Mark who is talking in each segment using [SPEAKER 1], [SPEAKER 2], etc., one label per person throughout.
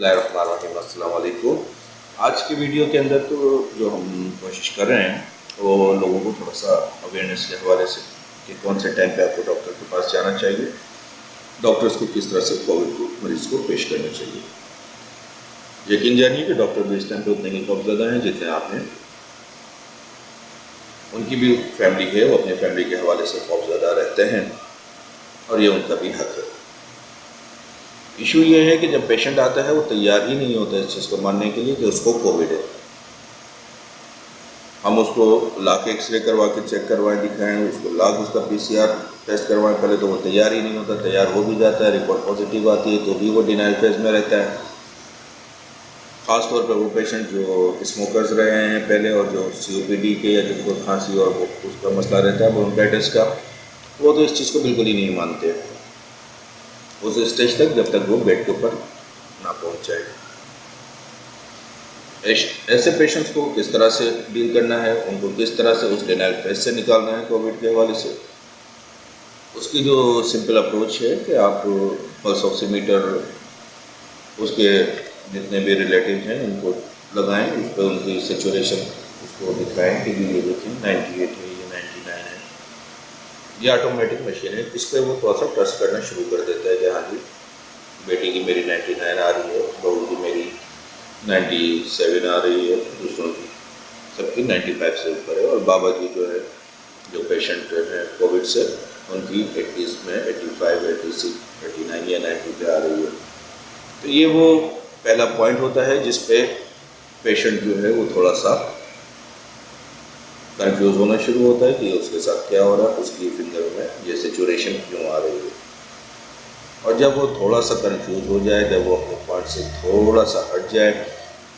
[SPEAKER 1] अस्सलाम वालेकुम। आज की वीडियो के अंदर तो जो हम कोशिश कर रहे हैं वो लोगों को थोड़ा सा अवेयरनेस के हवाले से कि कौन से टाइम पे आपको डॉक्टर के पास जाना चाहिए, डॉक्टर्स को किस तरह से कोविड को मरीज़ को पेश करना चाहिए। यकीन जानिए कि डॉक्टर भी इस टाइम पे उतने ही खौफज़दा हैं जितने आप हैं। उनकी भी फैमिली है, वो अपने फैमिली के हवाले से खौफज़दा रहते हैं और ये उनका भी हक है। इशू ये है कि जब पेशेंट आता है वो तैयार ही नहीं होता इस चीज़ को मानने के लिए कि उसको कोविड है। हम उसको ला के एक्सरे करवा के चेक करवाएं, दिखाएं, उसको ला के उसका पीसीआर टेस्ट करवाएं, पहले तो वो तैयार ही नहीं होता। तैयार हो भी जाता है, रिपोर्ट पॉजिटिव आती है तो भी वो डिनाइल फेज में रहता है। ख़ास तौर पर वो पेशेंट जो स्मोकर्स रहे हैं पहले और जो COPD के या जिनको खांसी और वो उसका मसला रहता है ब्रोंकाइटिस का, वो तो इस चीज़ को बिल्कुल ही नहीं मानते उस स्टेज तक जब तक वो बेड के ऊपर ना पहुंच जाए। ऐसे पेशेंट्स को किस तरह से डील करना है, उनको किस तरह से उस डिनाइल फेज से निकालना है कोविड के हवाले से, उसकी जो सिंपल अप्रोच है कि आप पल्स ऑक्सीमीटर उसके जितने भी रिलेटिव हैं उनको लगाएं, उस पर उनकी सेचुरेशन उसको दिखाएं कि ये देखें 98 है, ये 99 है। ये ऑटोमेटिक मशीन है, इस पर वो थोड़ा सा ट्रस्ट करना शुरू कर देता है कि हाँ जी बेटी की मेरी 99 आ रही है, बहू की मेरी 97 आ रही है, दूसरों की सबकी 95 से ऊपर है। और बाबा जी जो है जो पेशेंट है कोविड से उनकी 80s में 85, 86, 89 या 90 पे आ रही है। तो ये वो पहला पॉइंट होता है जिस पे पेशेंट जो है वो थोड़ा सा कंफ्यूज होना शुरू होता है कि उसके साथ क्या हो रहा है, उसकी फिंगर में ये सिचुएशन क्यों आ रही है। और जब वो थोड़ा सा कंफ्यूज हो जाए, जब वो अपने पॉइंट से थोड़ा सा हट जाए,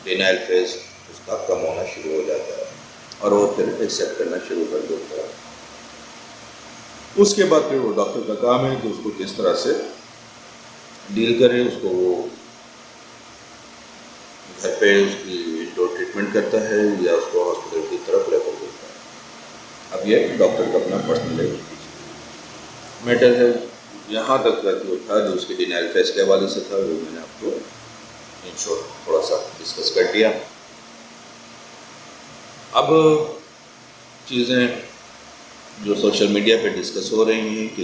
[SPEAKER 1] डिनाइल फेज उसका कम होना शुरू हो जाता है और वो फिर एक्सेप्ट करना शुरू कर देता है। उसके बाद फिर वो डॉक्टर का काम है कि उसको किस तरह से डील करे, उसको वो घर पे उसकी इंडोर ट्रीटमेंट करता है या उसको हॉस्पिटल की तरफ रेफर करता है। अब ये डॉक्टर का अपना पर्सनल मैटर है। यहाँ तक का जो था जो उसके डिनाइल फेज के हवाले से था वो मैंने आपको इन शॉर्ट थोड़ा सा डिस्कस कर दिया। अब चीज़ें जो सोशल मीडिया पे डिस्कस हो रही हैं कि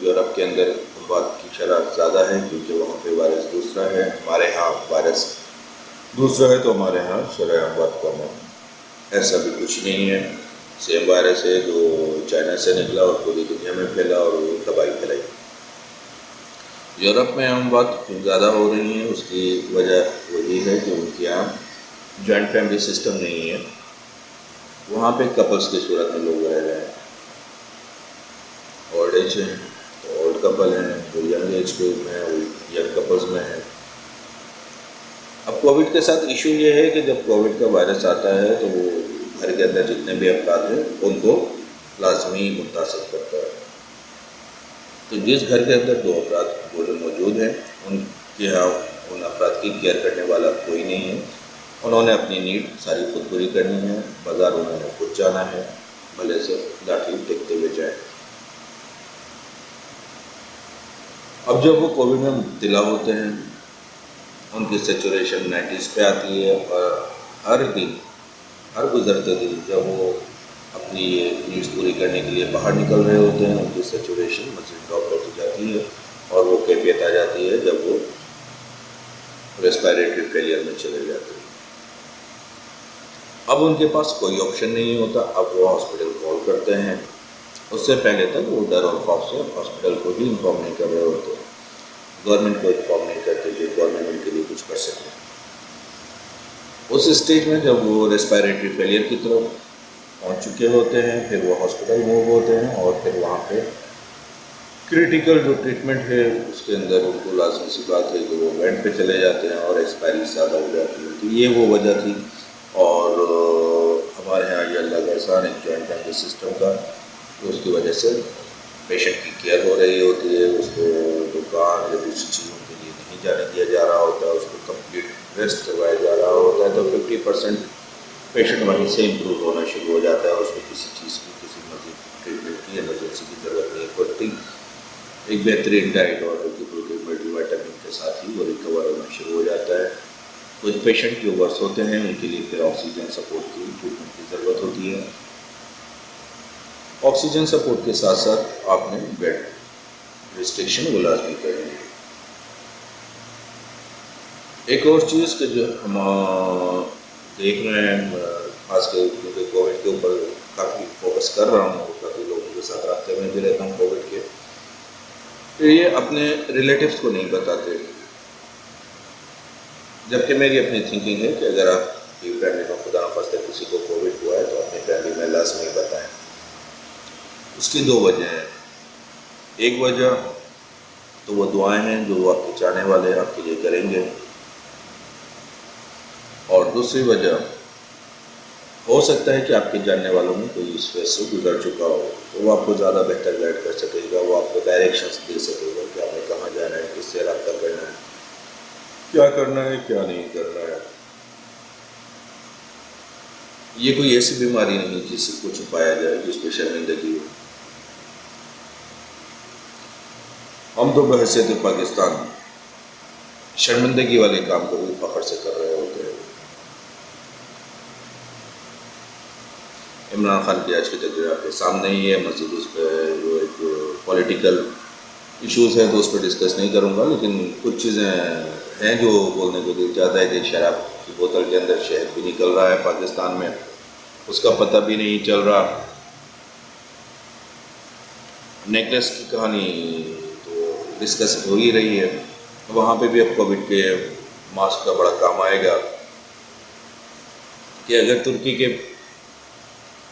[SPEAKER 1] यूरोप के अंदर बात की शरह ज़्यादा है क्योंकि वहाँ पे वायरस दूसरा है, हमारे यहाँ वायरस दूसरा है तो हमारे यहाँ शरह बात कम है। ऐसा भी कुछ नहीं है, सेम वायरस है जो चाइना से निकला और पूरी दुनिया में फैला और वो तबाही फैलाई। यूरोप में हम बात ज़्यादा हो रही है, उसकी वजह वही है कि उनके यहाँ जॉइंट फैमिली सिस्टम नहीं है। वहाँ पे कपल्स की सूरत में लोग रह रहे हैं, ओल्ड एज हैं तो ओल्ड कपल हैं, जो यंग एज के में हैं वो यंग कपल्स में हैं। अब कोविड के साथ इशू ये है कि जब कोविड का वायरस आता है तो वो घर के अंदर जितने भी अफराद हैं उनको लाजमी मुतासिर करता है। तो जिस घर के अंदर 2 अफराद जो मौजूद हैं उनके यहाँ उन अफराद की केयर करने वाला कोई नहीं है। उन्होंने अपनी नीड सारी खुद पूरी करनी है, बाज़ार उन्होंने खुद जाना है, भले से लाठी टेकते हुए जाए। अब जब वो कोविड में मुब्तला होते हैं उनकी सेचुरेशन 90s पे आती है और हर दिन हर गुजरते दिन जब वो अपनी ये नीड्स पूरी करने के लिए बाहर निकल रहे होते हैं उनकी सेचुरेशन मजीद ड्रॉप होती जाती है और वो कैफियत आ जाती है जब वो रेस्पिरेटरी फेलियर में चले जाते हैं। अब उनके पास कोई ऑप्शन नहीं होता, अब वो हॉस्पिटल कॉल करते हैं। उससे पहले तक वो डर और खौफ से हॉस्पिटल को भी इन्फॉर्म नहीं कर रहे होते, गवर्नमेंट को इन्फॉर्म नहीं करते कि गवर्नमेंट उनके लिए कुछ कर सके। उस स्टेज में जब वो रेस्पिरेटरी फेलियर की तरफ पहुंच चुके होते हैं फिर वो हॉस्पिटल मूव होते हैं और फिर वहाँ पे क्रिटिकल जो ट्रीटमेंट है उसके अंदर उनको लाजमी सी बात है कि वो वेंट पे चले जाते हैं और एक्सपायरी ज़्यादा हो जाती है। तो ये वो वजह थी। और हमारे यहाँ ये अल्लाह का एहसान है जॉइंट फैमिली सिस्टम का, तो उसकी वजह से पेशेंट की केयर हो रही होती है, उसको दुकान या दूसरी चीज़ों के लिए नहीं जाने दिया जा रहा होता है, उसको कंप्लीट रेस्ट करवाया जा रहा होता है। तो 50% पेशेंट वहीं से इम्प्रूव होना शुरू हो जाता है, उसको किसी चीज़ की किसी मजीद ट्रीटमेंट की इमरजेंसी की ज़रूरत नहीं पड़ती। एक बेहतरीन डाइट और हल्की फुल्की मल्टीविटामिन के के साथ ही वो रिकवर होना शुरू हो जाता है। कुछ पेशेंट जो वर्स होते हैं उनके लिए फिर ऑक्सीजन सपोर्ट की ट्रीटमेंट की ज़रूरत होती है। ऑक्सीजन सपोर्ट के साथ साथ आपने बेड रिस्ट्रिक्शन वो लाजमी करनी है। एक और चीज़ कि जो हम देख रहे हैं, खासकर क्योंकि कोविड के ऊपर काफ़ी फोकस कर रहा हूँ, काफ़ी लोगों के साथ रास्ते में भी रहता हूँ कोविड के, तो ये अपने रिलेटिव्स को नहीं बताते। जबकि मेरी अपनी थिंकिंग है कि अगर आपकी फैमिली में खुदा न खास्ता किसी को कोविड हुआ है तो अपनी फैमिली में लाजमी बताएं। उसकी दो वजह हैं। एक वजह तो वो दुआएं हैं जो वो आपके चाहने वाले आपके लिए करेंगे, और दूसरी वजह हो सकता है कि आपके जानने वालों में कोई इस फेज से गुजर चुका हो, तो वो आपको ज़्यादा बेहतर गाइड कर सकेगा, वो आपको डायरेक्शंस दे सकेगा कि आपने कहाँ जाना है, किससे रब्ता करना है, क्या करना है, क्या नहीं करना है। ये कोई ऐसी बीमारी नहीं जिसको छुपाया जाए, जिस पर शर्मिंदगी हो। हम तो बहैसियत पाकिस्तान शर्मिंदगी वाले काम को भी फ़ख्र से कर रहे होते हैं। इमरान खान की आज की तकरीर आपके सामने ही है। मज़ीद उस पर जो एक पॉलिटिकल इश्यूज़ हैं तो उस पर डिस्कस नहीं करूँगा, लेकिन कुछ चीज़ें हैं जो बोलने को दिल चाहता है कि शराब की बोतल के अंदर शहद भी निकल रहा है पाकिस्तान में, उसका पता भी नहीं चल रहा। नेकलेस की कहानी तो डिस्कस हो ही रही है, वहाँ पे भी अब कोविड के मास्क का बड़ा काम आएगा कि अगर तुर्की के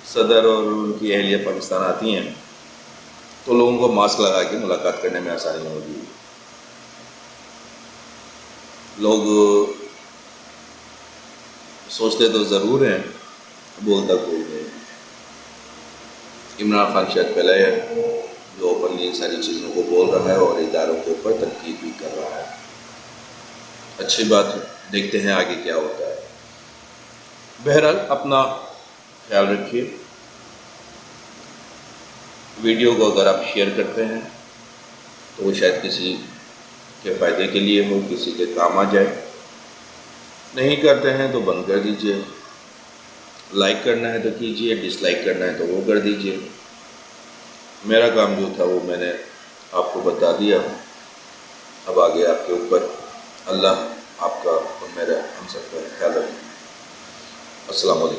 [SPEAKER 1] सदर और उनकी अहलिया पाकिस्तान आती हैं तो लोगों को मास्क लगा के मुलाकात करने में आसानी होगी। लोग सोचते तो ज़रूर हैं, बोलता कोई नहीं। इमरान खान शायद पहले है जो ओपनली इन सारी चीज़ों को बोल रहा है और इदारों के ऊपर तनकीद भी कर रहा है। अच्छी बात है, देखते हैं आगे क्या होता है। बहरहाल अपना ख्याल रखिए। वीडियो को अगर आप शेयर करते हैं तो वो शायद किसी के फ़ायदे के लिए हो, किसी के काम आ जाए। नहीं करते हैं तो बंद कर दीजिए। लाइक करना है तो कीजिए, डिसलाइक करना है तो वो कर दीजिए। मेरा काम जो था वो मैंने आपको बता दिया। अब आगे आपके ऊपर। अल्लाह आपका और मेरा हम सबका ख्याल रखें। अस्सलाम वालेकुम।